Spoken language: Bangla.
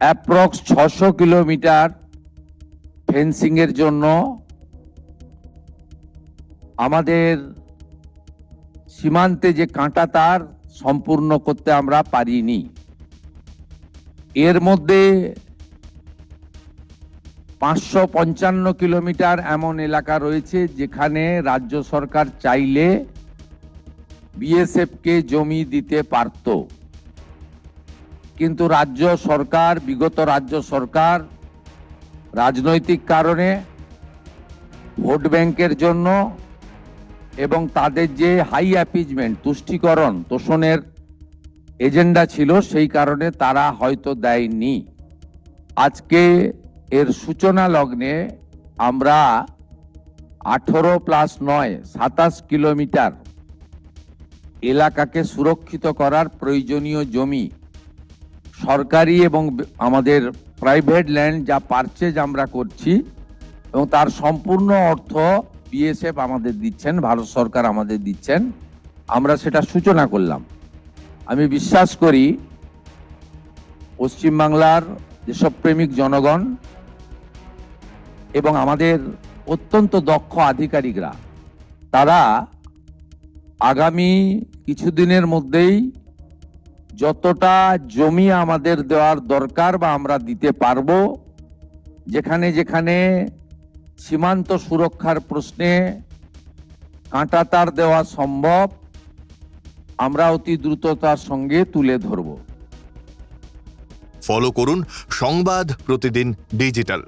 অ্যাপ্রক্স 600 কিলোমিটার ফেন্সিং এর জন্য আমাদের সীমান্তে যে কাঁটা তার সম্পূর্ণ করতে আমরা পারিনি। এর মধ্যে 555 কিলোমিটার এমন এলাকা রয়েছে যেখানে রাজ্য সরকার চাইলে বিএসএফকে জমি দিতে পারত, কিন্তু বিগত রাজ্য সরকার রাজনৈতিক কারণে, ভোট ব্যাংকের জন্য এবং তাদের যে হাই অ্যাপিজমেন্ট তুষ্টিকরণ তোষণের এজেন্ডা ছিল, সেই কারণে তারা হয়তো দেয়নি। আজকে এর সূচনা লগ্নে আমরা 18+9 27 কিলোমিটার এলাকাকে সুরক্ষিত করার প্রয়োজনীয় জমি সরকারি এবং আমাদের প্রাইভেট ল্যান্ড যা পারচেজ আমরা করছি, এবং তার সম্পূর্ণ অর্থ বিএসএফ আমাদের দিচ্ছেন, ভারত সরকার আমাদের দিচ্ছেন, আমরা সেটা সূচনা করলাম। আমি বিশ্বাস করি পশ্চিমবাংলার দেশপ্রেমিক জনগণ এবং আমাদের অত্যন্ত দক্ষ আধিকারিকরা তারা আগামী কিছুদিনের মধ্যেই যতটা জমি আমাদের দেওয়ার দরকার বা আমরা দিতে পারবো, যেখানে যেখানে সীমান্ত সুরক্ষার প্রশ্নে কাঁটাতার দেওয়া সম্ভব, আমরা অতি দ্রুততার সঙ্গে তুলে ধরব। ফলো করুন সংবাদ প্রতিদিন ডিজিটাল।